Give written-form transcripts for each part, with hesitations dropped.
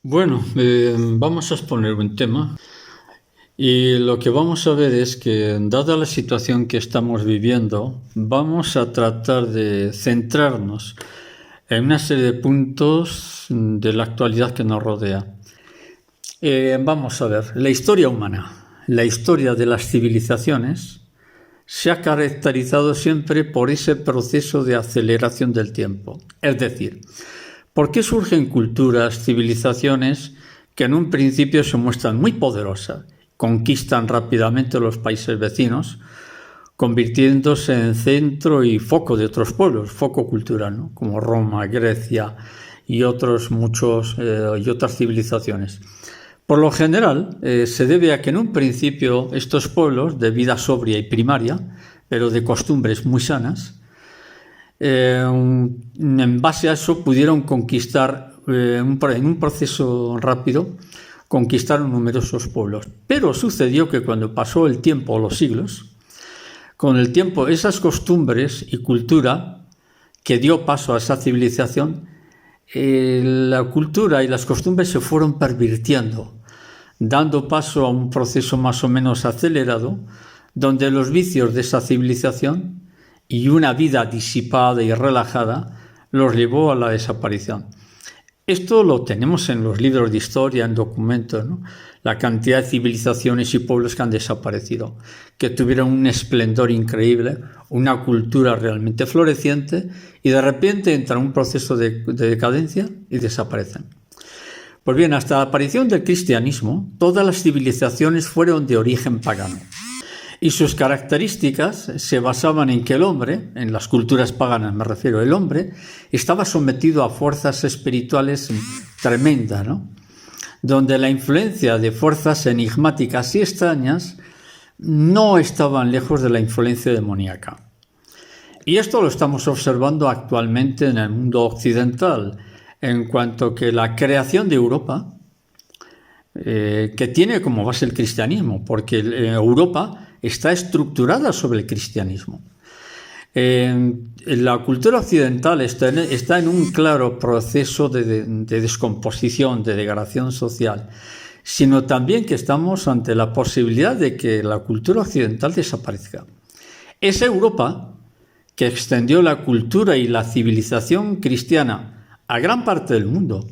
Bueno, vamos a exponer un tema y lo que vamos a ver es que, dada la situación que estamos viviendo, vamos a tratar de centrarnos en una serie de puntos de la actualidad que nos rodea. Vamos a ver, la historia humana, la historia de las civilizaciones, se ha caracterizado siempre por ese proceso de aceleración del tiempo. Es decir, ¿por qué surgen culturas, civilizaciones que en un principio se muestran muy poderosas, conquistan rápidamente los países vecinos, convirtiéndose en centro y foco de otros pueblos, foco cultural, ¿no? Como Roma, Grecia y otras civilizaciones? Por lo general, se debe a que en un principio estos pueblos, de vida sobria y primaria, pero de costumbres muy sanas, en base a eso pudieron conquistar, en un proceso rápido, conquistaron numerosos pueblos. Pero sucedió que cuando pasó el tiempo o los siglos, con el tiempo esas costumbres y cultura que dio paso a esa civilización, la cultura y las costumbres se fueron pervirtiendo, dando paso a un proceso más o menos acelerado, donde los vicios de esa civilización y una vida disipada y relajada los llevó a la desaparición. Esto lo tenemos en los libros de historia, en documentos, ¿no? La cantidad de civilizaciones y pueblos que han desaparecido, que tuvieron un esplendor increíble, una cultura realmente floreciente, y de repente entran en un proceso de decadencia y desaparecen. Pues bien, hasta la aparición del cristianismo, todas las civilizaciones fueron de origen pagano. Y sus características se basaban en que el hombre, en las culturas paganas me refiero, el hombre estaba sometido a fuerzas espirituales tremendas, ¿no? Donde la influencia de fuerzas enigmáticas y extrañas no estaban lejos de la influencia demoníaca. Y esto lo estamos observando actualmente en el mundo occidental, en cuanto que la creación de Europa, que tiene como base el cristianismo, porque Europa está estructurada sobre el cristianismo. La cultura occidental está en un claro proceso de descomposición, de degradación social, sino también que estamos ante la posibilidad de que la cultura occidental desaparezca. Es Europa que extendió la cultura y la civilización cristiana a gran parte del mundo.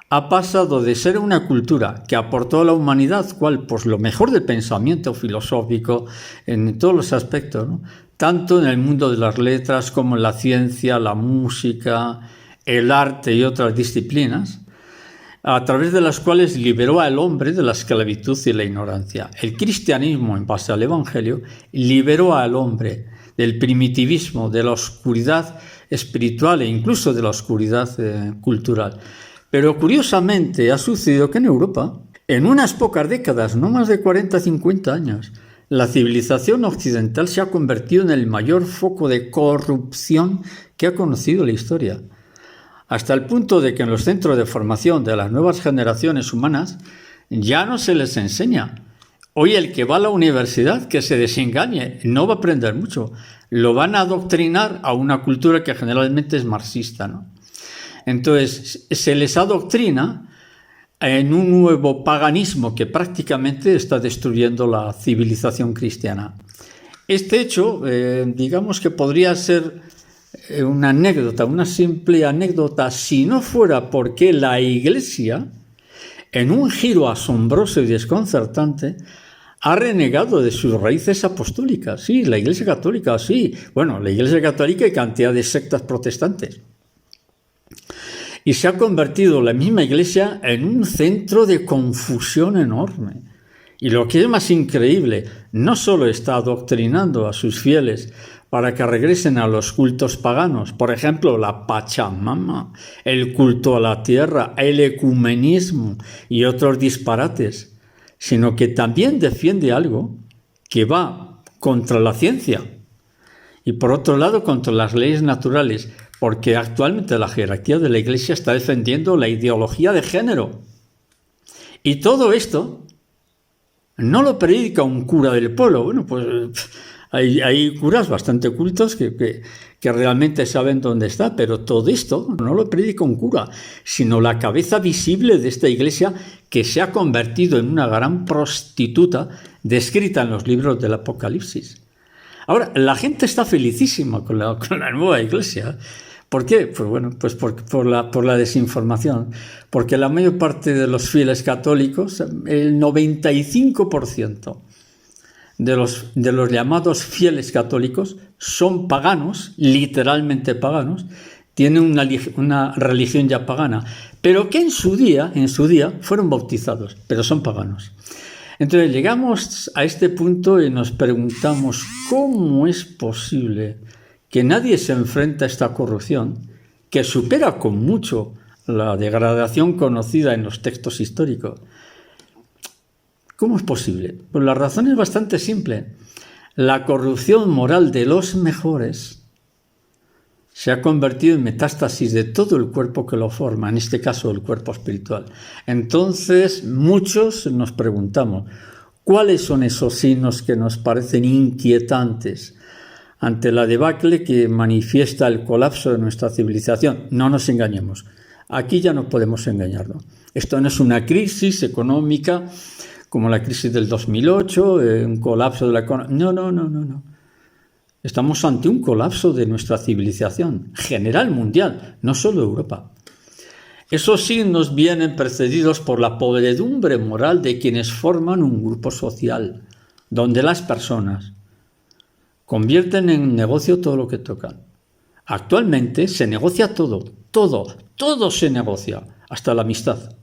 Ha pasado de ser una cultura que aportó a la humanidad, pues lo mejor del pensamiento filosófico en todos los aspectos, ¿no? Tanto en el mundo de las letras como en la ciencia, la música, el arte y otras disciplinas, a través de las cuales liberó al hombre de la esclavitud y la ignorancia. El cristianismo, en base al Evangelio, liberó al hombre del primitivismo, de la oscuridad espiritual e incluso de la oscuridad cultural. Pero curiosamente ha sucedido que en Europa, en unas pocas décadas, no más de 40 o 50 años, la civilización occidental se ha convertido en el mayor foco de corrupción que ha conocido la historia. Hasta el punto de que en los centros de formación de las nuevas generaciones humanas ya no se les enseña. Hoy el que va a la universidad, que se desengañe, no va a aprender mucho. Lo van a adoctrinar a una cultura que generalmente es marxista, ¿no? Entonces, se les adoctrina en un nuevo paganismo que prácticamente está destruyendo la civilización cristiana. Este hecho, digamos que podría ser una anécdota, una simple anécdota, si no fuera porque la Iglesia, en un giro asombroso y desconcertante, ha renegado de sus raíces apostólicas. Sí, la Iglesia Católica, sí. Bueno, la Iglesia Católica y cantidad de sectas protestantes. Y se ha convertido la misma Iglesia en un centro de confusión enorme. Y lo que es más increíble, no solo está adoctrinando a sus fieles para que regresen a los cultos paganos, por ejemplo, la Pachamama, el culto a la tierra, el ecumenismo y otros disparates, sino que también defiende algo que va contra la ciencia y, por otro lado, contra las leyes naturales, porque actualmente la jerarquía de la Iglesia está defendiendo la ideología de género. Y todo esto no lo predica un cura del pueblo. Bueno, pues hay curas bastante cultos que que realmente saben dónde está, pero todo esto no lo predica un cura, sino la cabeza visible de esta iglesia que se ha convertido en una gran prostituta descrita en los libros del Apocalipsis. Ahora, la gente está felicísima con la nueva iglesia. ¿Por qué? Pues bueno, pues por la desinformación. Porque la mayor parte de los fieles católicos, el 95% de los llamados fieles católicos son paganos, literalmente paganos, tienen una religión ya pagana, pero que en su día fueron bautizados, pero son paganos. Entonces llegamos a este punto y nos preguntamos cómo es posible que nadie se enfrenta a esta corrupción que supera con mucho la degradación conocida en los textos históricos. ¿Cómo es posible? Pues la razón es bastante simple. La corrupción moral de los mejores se ha convertido en metástasis de todo el cuerpo que lo forma, en este caso el cuerpo espiritual. Entonces, muchos nos preguntamos, ¿cuáles son esos signos que nos parecen inquietantes ante la debacle que manifiesta el colapso de nuestra civilización? No nos engañemos, aquí ya no podemos engañarnos. Esto no es una crisis económica como la crisis del 2008, un colapso de la economía. No. Estamos ante un colapso de nuestra civilización, general, mundial, no solo Europa. Esos signos vienen precedidos por la podredumbre moral de quienes forman un grupo social, donde las personas convierten en negocio todo lo que tocan. Actualmente se negocia todo se negocia, hasta la amistad.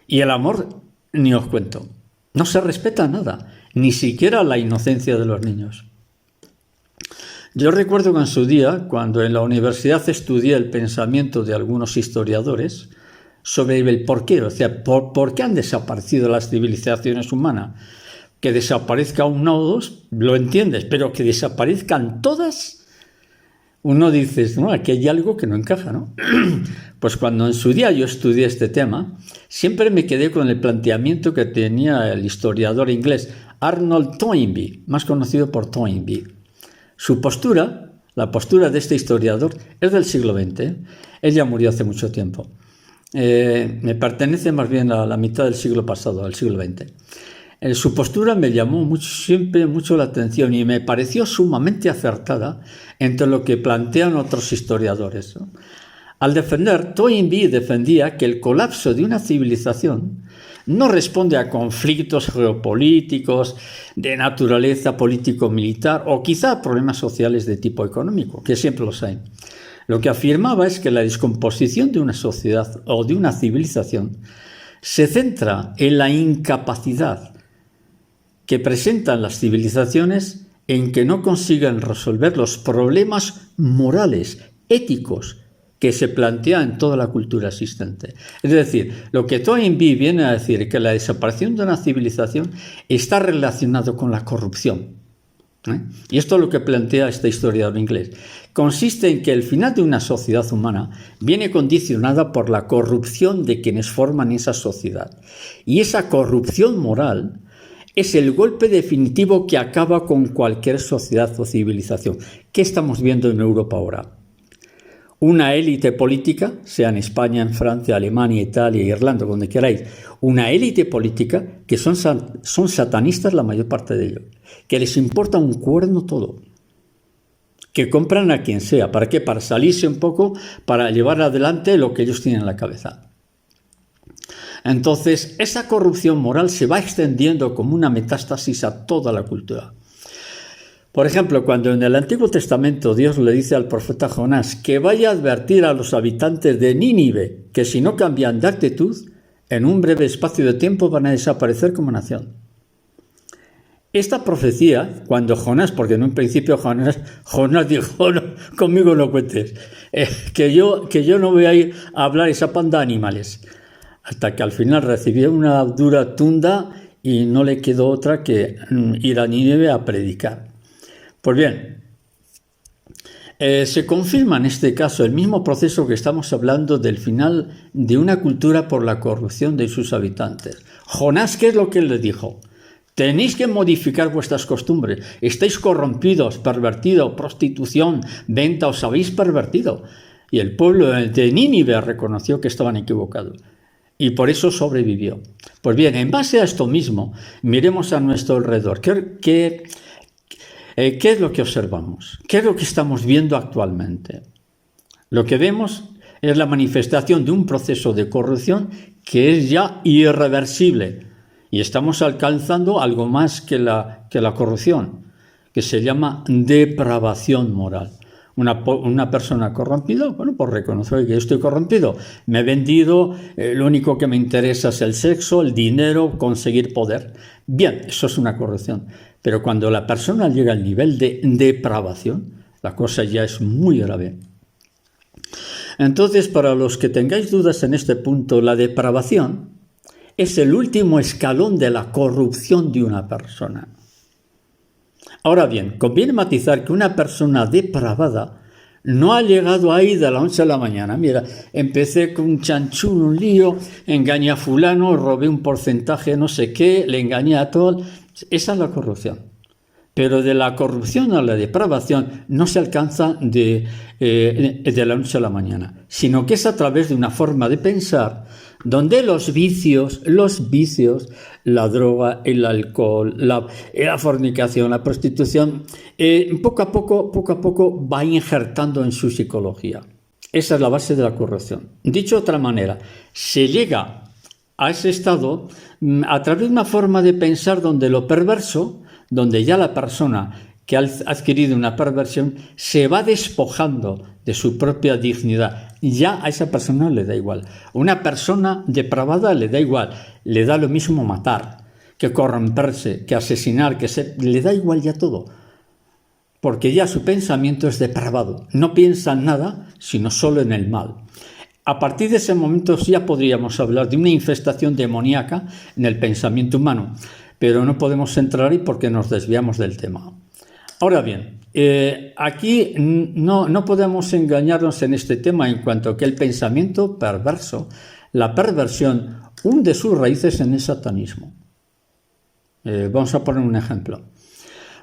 Y el amor, ni os cuento, no se respeta nada, ni siquiera la inocencia de los niños. Yo recuerdo que en su día, cuando en la universidad estudié el pensamiento de algunos historiadores sobre el porqué, o sea, ¿por qué han desaparecido las civilizaciones humanas? Que desaparezca una o dos, lo entiendes, pero que desaparezcan todas, uno dice, no, aquí hay algo que no encaja, ¿no? Pues cuando en su día yo estudié este tema, siempre me quedé con el planteamiento que tenía el historiador inglés Arnold Toynbee, más conocido por Toynbee. Su postura, la postura de este historiador, es del siglo XX. Él ya murió hace mucho tiempo. Me pertenece más bien a la mitad del siglo pasado, al siglo XX. Su postura me llamó siempre mucho la atención y me pareció sumamente acertada entre lo que plantean otros historiadores, ¿no? Al defender, Toynbee defendía que el colapso de una civilización no responde a conflictos geopolíticos de naturaleza político-militar o quizá a problemas sociales de tipo económico, que siempre los hay. Lo que afirmaba es que la descomposición de una sociedad o de una civilización se centra en la incapacidad que presentan las civilizaciones en que no consiguen resolver los problemas morales, éticos, que se plantea en toda la cultura existente. Es decir, lo que Toynbee viene a decir es que la desaparición de una civilización está relacionado con la corrupción. Y esto es lo que plantea este historiador inglés. Consiste en que el final de una sociedad humana viene condicionada por la corrupción de quienes forman esa sociedad. Y esa corrupción moral es el golpe definitivo que acaba con cualquier sociedad o civilización. ¿Qué estamos viendo en Europa ahora? Una élite política, sea en España, en Francia, Alemania, Italia, Irlanda, donde queráis, una élite política que son satanistas la mayor parte de ellos, que les importa un cuerno todo, que compran a quien sea. ¿Para qué? Para salirse un poco, para llevar adelante lo que ellos tienen en la cabeza. Entonces, esa corrupción moral se va extendiendo como una metástasis a toda la cultura. Por ejemplo, cuando en el Antiguo Testamento Dios le dice al profeta Jonás que vaya a advertir a los habitantes de Nínive que si no cambian de actitud, en un breve espacio de tiempo van a desaparecer como nación. Esta profecía, cuando Jonás, porque en un principio Jonás dijo, no, conmigo no cuentes, que yo no voy a ir a hablar esa panda de animales, hasta que al final recibió una dura tunda y no le quedó otra que ir a Nínive a predicar. Pues bien, se confirma en este caso el mismo proceso que estamos hablando del final de una cultura por la corrupción de sus habitantes. Jonás, ¿qué es lo que él le dijo? Tenéis que modificar vuestras costumbres. Estáis corrompidos, pervertidos, prostitución, venta, os habéis pervertido. Y el pueblo de Nínive reconoció que estaban equivocados. Y por eso sobrevivió. Pues bien, en base a esto mismo, miremos a nuestro alrededor. ¿Qué es lo que observamos? ¿Qué es lo que estamos viendo actualmente? Lo que vemos es la manifestación de un proceso de corrupción que es ya irreversible. Y estamos alcanzando algo más que la corrupción, que se llama depravación moral. Una persona corrompida, bueno, pues reconocer que yo estoy corrompido. Me he vendido, lo único que me interesa es el sexo, el dinero, conseguir poder. Bien, eso es una corrupción. Pero cuando la persona llega al nivel de depravación, la cosa ya es muy grave. Entonces, para los que tengáis dudas en este punto, la depravación es el último escalón de la corrupción de una persona. Ahora bien, conviene matizar que una persona depravada no ha llegado ahí de la noche a la mañana. Mira, empecé con un chanchullo, un lío, engañé a fulano, robé un porcentaje no sé qué, le engañé a todo. Esa es la corrupción. Pero de la corrupción a la depravación no se alcanza de la noche a la mañana, sino que es a través de una forma de pensar donde los vicios, la droga, el alcohol, la fornicación, la prostitución, poco a poco va injertando en su psicología. Esa es la base de la corrupción. Dicho de otra manera, se llega a ese estado a través de una forma de pensar donde lo perverso, donde ya la persona que ha adquirido una perversión se va despojando de su propia dignidad. Ya a esa persona le da igual. Una persona depravada le da igual. Le da lo mismo matar, que corromperse, que asesinar, le da igual ya todo. Porque ya su pensamiento es depravado. No piensa en nada, sino solo en el mal. A partir de ese momento ya podríamos hablar de una infestación demoníaca en el pensamiento humano. Pero no podemos entrar ahí porque nos desviamos del tema. Ahora bien, aquí no podemos engañarnos en este tema en cuanto a que el pensamiento perverso, la perversión, hunde sus raíces en el satanismo. Vamos a poner un ejemplo.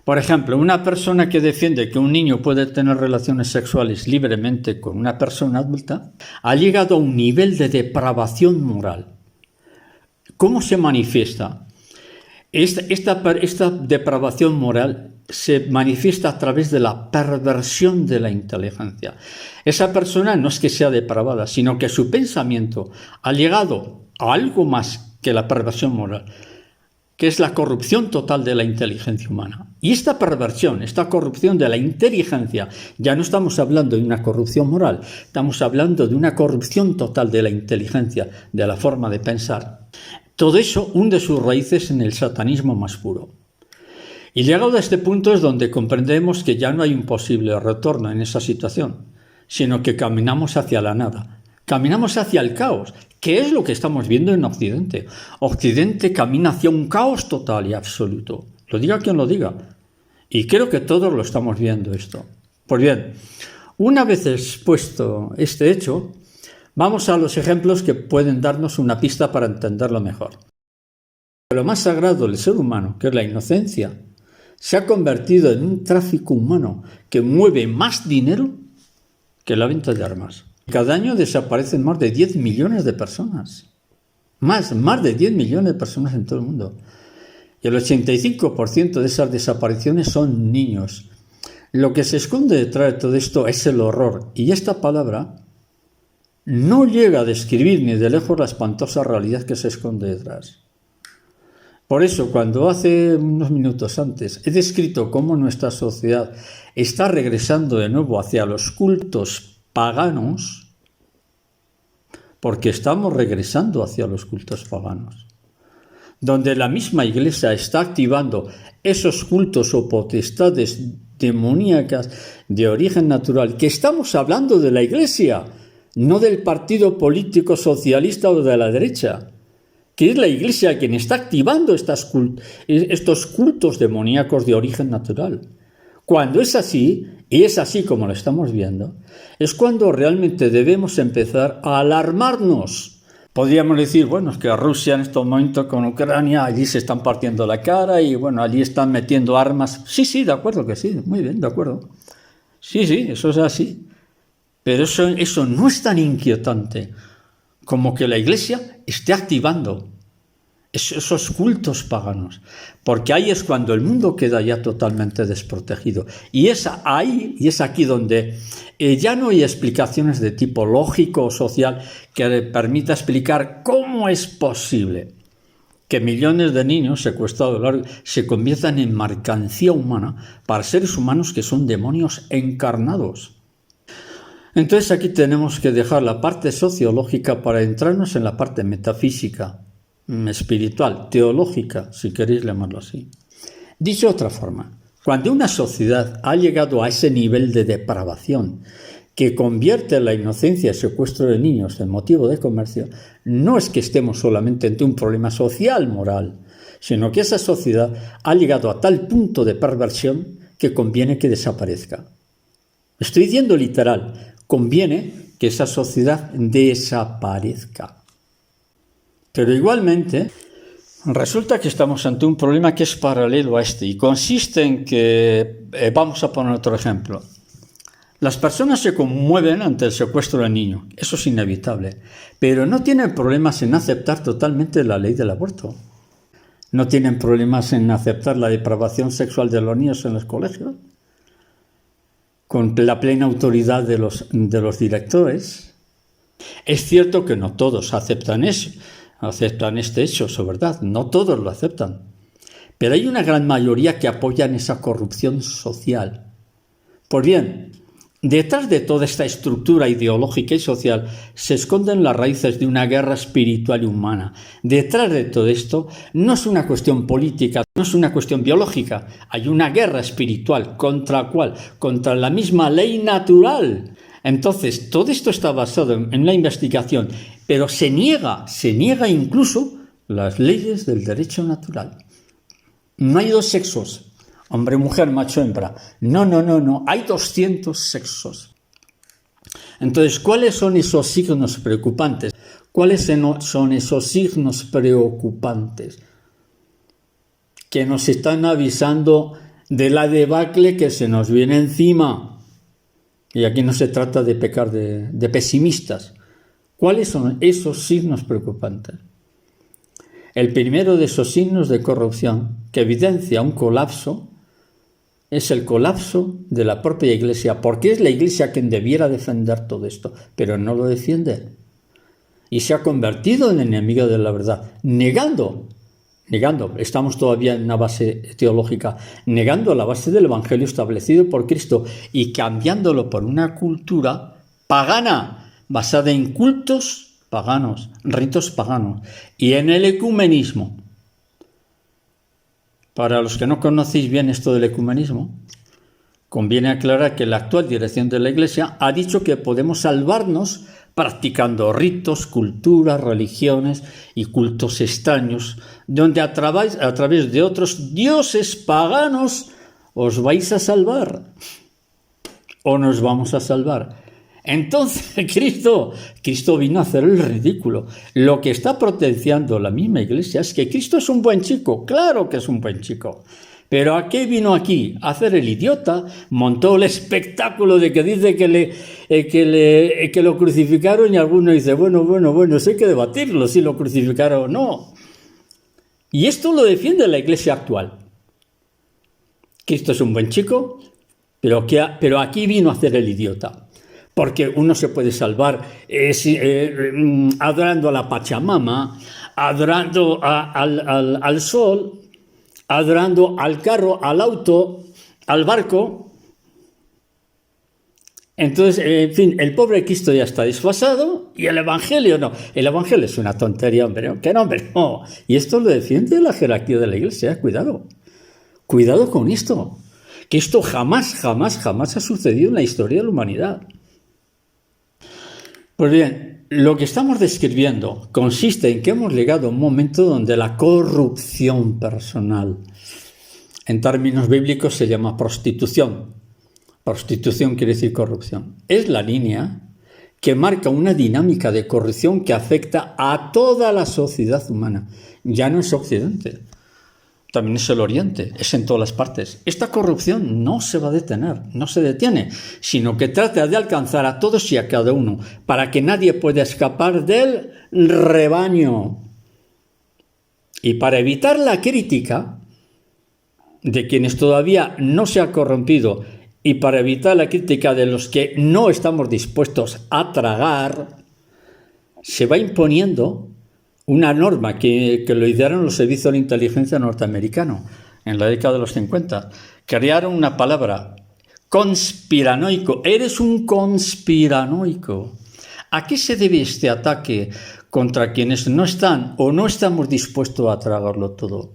Por ejemplo, una persona que defiende que un niño puede tener relaciones sexuales libremente con una persona adulta ha llegado a un nivel de depravación moral. ¿Cómo se manifiesta? Esta depravación moral se manifiesta a través de la perversión de la inteligencia. Esa persona no es que sea depravada, sino que su pensamiento ha llegado a algo más que la perversión moral, que es la corrupción total de la inteligencia humana. Y esta perversión, esta corrupción de la inteligencia, ya no estamos hablando de una corrupción moral, estamos hablando de una corrupción total de la inteligencia, de la forma de pensar. Todo eso hunde sus raíces en el satanismo más puro. Y llegado a este punto es donde comprendemos que ya no hay un posible retorno en esa situación, sino que caminamos hacia la nada, caminamos hacia el caos, que es lo que estamos viendo en Occidente. Occidente camina hacia un caos total y absoluto, lo diga quien lo diga, y creo que todos lo estamos viendo esto. Pues bien, una vez expuesto este hecho, vamos a los ejemplos que pueden darnos una pista para entenderlo mejor. Lo más sagrado del ser humano, que es la inocencia, se ha convertido en un tráfico humano que mueve más dinero que la venta de armas. Cada año desaparecen más de 10 millones de personas. Más de 10 millones de personas en todo el mundo. Y el 85% de esas desapariciones son niños. Lo que se esconde detrás de todo esto es el horror. Y esta palabra no llega a describir ni de lejos la espantosa realidad que se esconde detrás. Por eso, cuando hace unos minutos antes he descrito cómo nuestra sociedad está regresando de nuevo hacia los cultos paganos, porque estamos regresando hacia los cultos paganos, donde la misma Iglesia está activando esos cultos o potestades demoníacas de origen natural, que estamos hablando de la Iglesia, no del partido político socialista o de la derecha, que es la Iglesia quien está activando estos cultos demoníacos de origen natural. Cuando es así, y es así como lo estamos viendo, es cuando realmente debemos empezar a alarmarnos, Podríamos decir, bueno, es que Rusia en estos momentos con Ucrania, allí se están partiendo la cara y bueno, allí están metiendo armas. Sí, de acuerdo que sí, muy bien, de acuerdo. Sí, eso es así. Pero eso no es tan inquietante como que la Iglesia esté activando esos cultos paganos, porque ahí es cuando el mundo queda ya totalmente desprotegido. Y es aquí donde ya no hay explicaciones de tipo lógico o social que le permita explicar cómo es posible que millones de niños secuestrados se conviertan en mercancía humana para seres humanos que son demonios encarnados. Entonces aquí tenemos que dejar la parte sociológica para entrarnos en la parte metafísica, espiritual, teológica, si queréis llamarlo así. Dicho de otra forma, cuando una sociedad ha llegado a ese nivel de depravación que convierte la inocencia y secuestro de niños en motivo de comercio, no es que estemos solamente ante un problema social, moral, sino que esa sociedad ha llegado a tal punto de perversión que conviene que desaparezca. Estoy diciendo literal, conviene que esa sociedad desaparezca. Pero igualmente, resulta que estamos ante un problema que es paralelo a este y consiste en que, vamos a poner otro ejemplo, las personas se conmueven ante el secuestro del niño, eso es inevitable, pero no tienen problemas en aceptar totalmente la ley del aborto. No tienen problemas en aceptar la depravación sexual de los niños en los colegios, con la plena autoridad de los directores. Es cierto que no todos aceptan este hecho, eso es verdad, no todos lo aceptan, pero hay una gran mayoría que apoyan esa corrupción social. Pues bien, detrás de toda esta estructura ideológica y social se esconden las raíces de una guerra espiritual y humana. Detrás de todo esto no es una cuestión política, no es una cuestión biológica, hay una guerra espiritual. ¿Contra cuál? Contra la misma ley natural. Entonces, todo esto está basado en la investigación, pero se niega incluso las leyes del derecho natural. No hay dos sexos, hombre, mujer, macho, hembra. No, hay 200 sexos. Entonces, ¿cuáles son esos signos preocupantes? ¿Cuáles son esos signos preocupantes que nos están avisando de la debacle que se nos viene encima? Y aquí no se trata de pecar de pesimistas. ¿Cuáles son esos signos preocupantes? El primero de esos signos de corrupción que evidencia un colapso es el colapso de la propia Iglesia, porque es la Iglesia quien debiera defender todo esto, pero no lo defiende. Y se ha convertido en enemigo de la verdad, negando, estamos todavía en una base teológica, negando la base del Evangelio establecido por Cristo y cambiándolo por una cultura pagana, basada en cultos paganos, ritos paganos, y en el ecumenismo. Para los que no conocéis bien esto del ecumenismo, conviene aclarar que la actual dirección de la Iglesia ha dicho que podemos salvarnos practicando ritos, culturas, religiones y cultos extraños, donde a través de otros dioses paganos os vais a salvar o nos vamos a salvar. Entonces Cristo vino a hacer el ridículo. Lo que está potenciando la misma Iglesia es que Cristo es un buen chico, claro que es un buen chico. Pero ¿a qué vino aquí? A hacer el idiota. Montó el espectáculo de que dice que lo crucificaron y alguno dice, bueno, eso hay que debatirlo, si lo crucificaron o no. Y esto lo defiende la Iglesia actual. Cristo es un buen chico, pero aquí vino a hacer el idiota. Porque uno se puede salvar adorando a la Pachamama, adorando al sol, adorando al carro, al auto, al barco. Entonces, en fin, el pobre Cristo ya está desfasado y el Evangelio no. El Evangelio es una tontería, hombre. ¿Qué nombre? No. Y esto lo defiende la jerarquía de la Iglesia. Cuidado. Cuidado con esto. Que esto jamás ha sucedido en la historia de la humanidad. Pues bien, lo que estamos describiendo consiste en que hemos llegado a un momento donde la corrupción personal, en términos bíblicos se llama prostitución. Prostitución quiere decir corrupción. Es la línea que marca una dinámica de corrupción que afecta a toda la sociedad humana. Ya no es Occidente, también es el Oriente, es en todas las partes. Esta corrupción no se va a detener, no se detiene, sino que trata de alcanzar a todos y a cada uno, para que nadie pueda escapar del rebaño. Y para evitar la crítica de quienes todavía no se han corrompido y para evitar la crítica de los que no estamos dispuestos a tragar, se va imponiendo una norma que lo idearon los servicios de inteligencia norteamericanos en la década de los 50. Crearon una palabra, conspiranoico. Eres un conspiranoico. ¿A qué se debe este ataque contra quienes no están o no estamos dispuestos a tragarlo todo?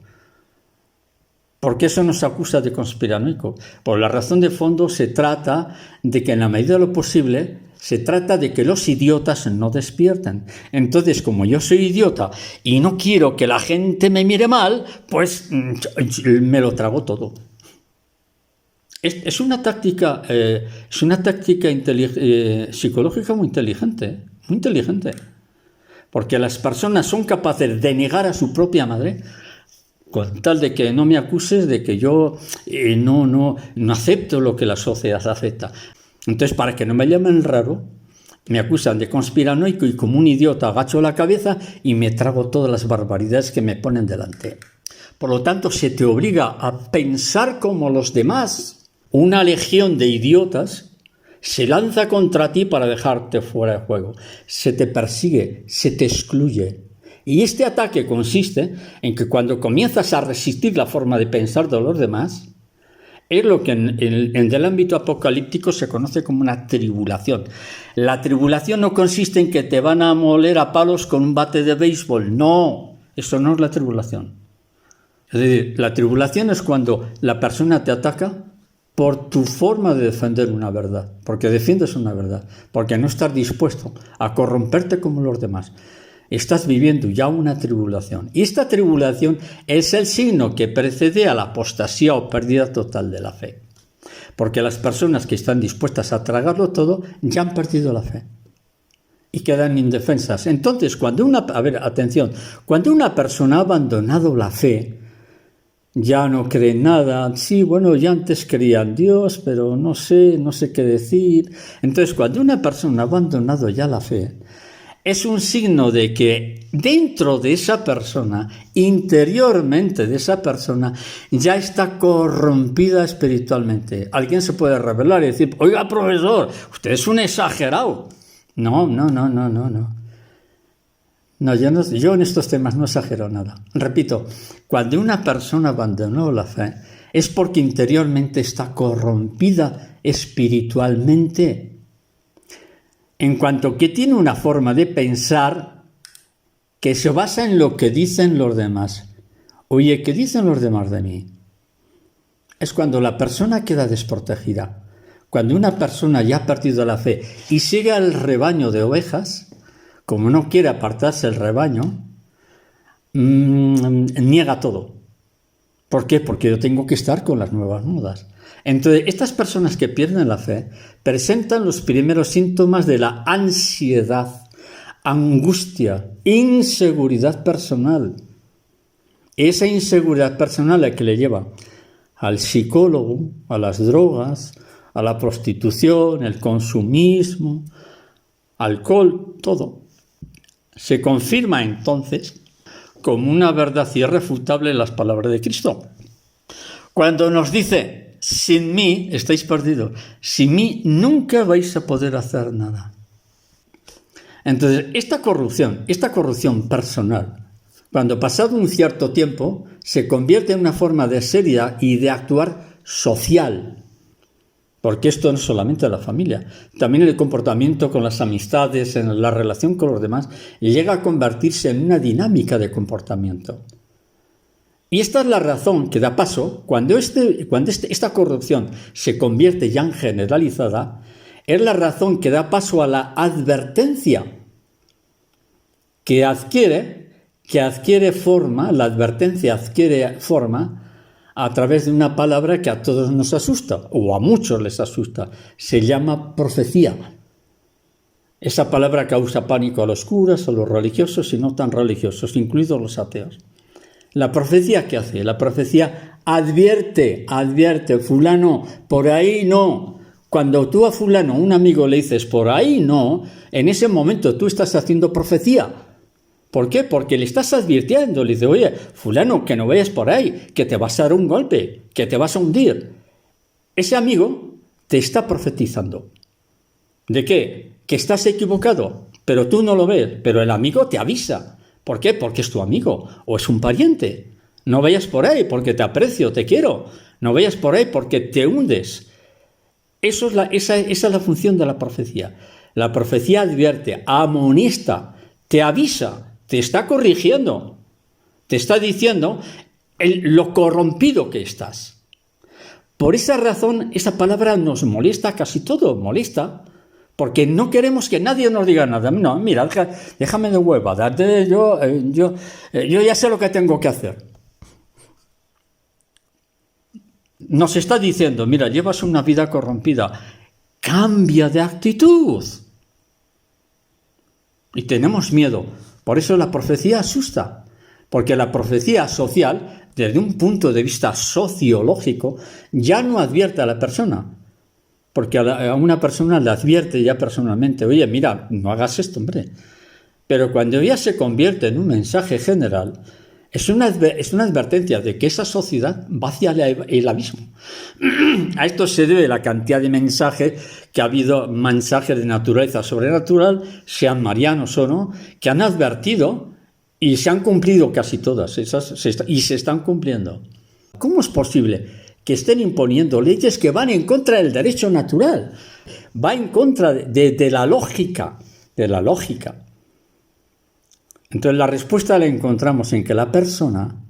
¿Por qué eso nos acusa de conspiranoico? Por la razón de fondo se trata de que en la medida de lo posible se trata de que los idiotas no despierten. Entonces, como yo soy idiota y no quiero que la gente me mire mal, pues me lo trago todo. Es una táctica psicológica muy inteligente. Porque las personas son capaces de negar a su propia madre con tal de que no me acuses de que yo no acepto lo que la sociedad acepta. Entonces, para que no me llamen raro, me acusan de conspiranoico y como un idiota agacho la cabeza y me trago todas las barbaridades que me ponen delante. Por lo tanto, se te obliga a pensar como los demás. Una legión de idiotas se lanza contra ti para dejarte fuera de juego. Se te persigue, se te excluye. Y este ataque consiste en que cuando comienzas a resistir la forma de pensar de los demás, es lo que en el ámbito apocalíptico se conoce como una tribulación. La tribulación no consiste en que te van a moler a palos con un bate de béisbol. No, eso no es la tribulación. Es decir, la tribulación es cuando la persona te ataca por tu forma de defender una verdad, porque defiendes una verdad, porque no estás dispuesto a corromperte como los demás. Estás viviendo ya una tribulación. Y esta tribulación es el signo que precede a la apostasía o pérdida total de la fe. Porque las personas que están dispuestas a tragarlo todo ya han perdido la fe y quedan indefensas. Entonces, cuando una persona ha abandonado la fe, ya no cree en nada. Sí, bueno, ya antes creía en Dios, pero no sé qué decir. Entonces, cuando una persona ha abandonado ya la fe, es un signo de que dentro de esa persona, interiormente de esa persona, ya está corrompida espiritualmente. Alguien se puede revelar y decir, oiga, profesor, usted es un exagerado. No. No, yo en estos temas no exagero nada. Repito, cuando una persona abandonó la fe, es porque interiormente está corrompida espiritualmente. En cuanto que tiene una forma de pensar que se basa en lo que dicen los demás. Oye, ¿qué dicen los demás de mí? Es cuando la persona queda desprotegida. Cuando una persona ya ha perdido la fe y sigue al rebaño de ovejas, como no quiere apartarse del rebaño, niega todo. ¿Por qué? Porque yo tengo que estar con las nuevas modas. Entonces, estas personas que pierden la fe presentan los primeros síntomas de la ansiedad, angustia, inseguridad personal. Esa inseguridad personal es la que le lleva al psicólogo, a las drogas, a la prostitución, el consumismo, alcohol, todo. Se confirma entonces como una verdad irrefutable en las palabras de Cristo. Cuando nos dice, sin mí estáis perdidos, sin mí nunca vais a poder hacer nada. Entonces, esta corrupción personal, cuando pasado un cierto tiempo, se convierte en una forma de ser y de actuar social. Porque esto no es solamente la familia, también el comportamiento con las amistades, en la relación con los demás, llega a convertirse en una dinámica de comportamiento. Y esta es la razón que da paso, cuando esta corrupción se convierte ya en generalizada, es la razón que da paso a la advertencia, que adquiere forma, la advertencia adquiere forma a través de una palabra que a todos nos asusta, o a muchos les asusta. Se llama profecía. Esa palabra causa pánico a los curas, a los religiosos y no tan religiosos, incluidos los ateos. La profecía, ¿qué hace? La profecía advierte, fulano, por ahí no. Cuando tú a fulano, un amigo, le dices por ahí no, en ese momento tú estás haciendo profecía. ¿Por qué? Porque le estás advirtiendo, le dices, oye, fulano, que no vayas por ahí, que te vas a dar un golpe, que te vas a hundir. Ese amigo te está profetizando. ¿De qué? Que estás equivocado, pero tú no lo ves, pero el amigo te avisa. ¿Por qué? Porque es tu amigo o es un pariente. No vayas por ahí porque te aprecio, te quiero. No vayas por ahí porque te hundes. Esa es la función de la profecía. La profecía advierte, amonesta, te avisa, te está corrigiendo, te está diciendo lo corrompido que estás. Por esa razón, esa palabra nos molesta casi todo, molesta, porque no queremos que nadie nos diga nada. No, mira, déjame de huevadas, yo ya sé lo que tengo que hacer. Nos está diciendo, mira, llevas una vida corrompida, cambia de actitud. Y tenemos miedo. Por eso la profecía asusta, porque la profecía social, desde un punto de vista sociológico, ya no advierte a la persona, porque a una persona le advierte ya personalmente, oye, mira, no hagas esto, hombre. Pero cuando ya se convierte en un mensaje general, es una advertencia de que esa sociedad va hacia el abismo. A esto se debe la cantidad de mensajes que ha habido, mensajes de naturaleza sobrenatural, sean marianos o no, que han advertido y se han cumplido casi todas, y se están cumpliendo. ¿Cómo es posible que estén imponiendo leyes que van en contra del derecho natural? Va en contra de la lógica, Entonces la respuesta la encontramos en que la persona,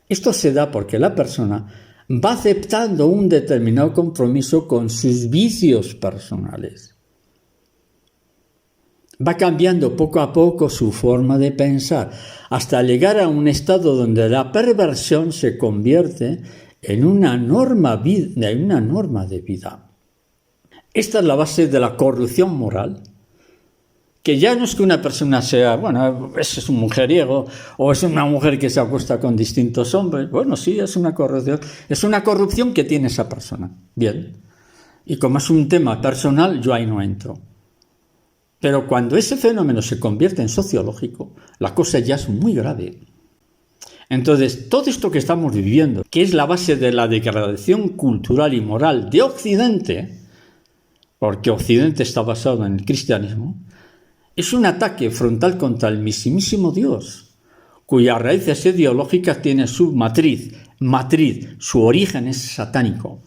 esto se da porque la persona va aceptando un determinado compromiso con sus vicios personales. Va cambiando poco a poco su forma de pensar, hasta llegar a un estado donde la perversión se convierte en una norma de vida. Esta es la base de la corrupción moral, que ya no es que una persona sea, bueno, es un mujeriego o es una mujer que se acuesta con distintos hombres. Bueno, sí, es una corrupción que tiene esa persona. Bien. Y como es un tema personal, yo ahí no entro. Pero cuando ese fenómeno se convierte en sociológico, la cosa ya es muy grave. Entonces, todo esto que estamos viviendo, que es la base de la degradación cultural y moral de Occidente, porque Occidente está basado en el cristianismo, es un ataque frontal contra el mismísimo Dios, cuyas raíces ideológicas tienen su matriz, su origen es satánico.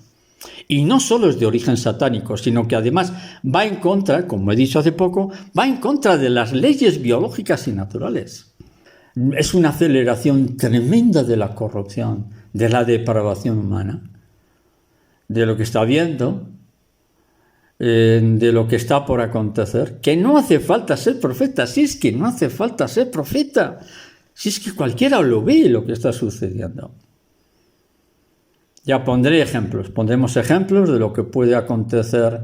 Y no solo es de origen satánico, sino que además va en contra, como he dicho hace poco, va en contra de las leyes biológicas y naturales. Es una aceleración tremenda de la corrupción, de la depravación humana, de lo que está viendo, de lo que está por acontecer, que no hace falta ser profeta, si es que no hace falta ser profeta, si es que cualquiera lo ve lo que está sucediendo. Ya pondremos ejemplos de lo que puede acontecer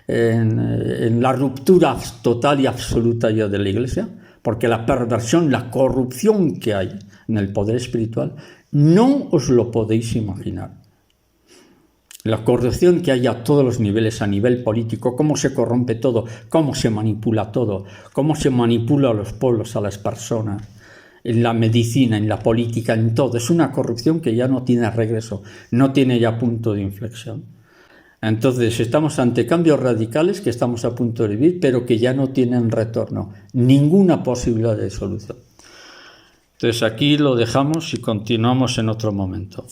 en la ruptura total y absoluta ya de la Iglesia, porque la perversión, la corrupción que hay en el poder espiritual, no os lo podéis imaginar. La corrupción que hay a todos los niveles, a nivel político, cómo se corrompe todo, cómo se manipula todo, cómo se manipula a los pueblos, a las personas, en la medicina, en la política, en todo. Es una corrupción que ya no tiene regreso, no tiene ya punto de inflexión. Entonces estamos ante cambios radicales que estamos a punto de vivir, pero que ya no tienen retorno, ninguna posibilidad de solución. Entonces aquí lo dejamos y continuamos en otro momento.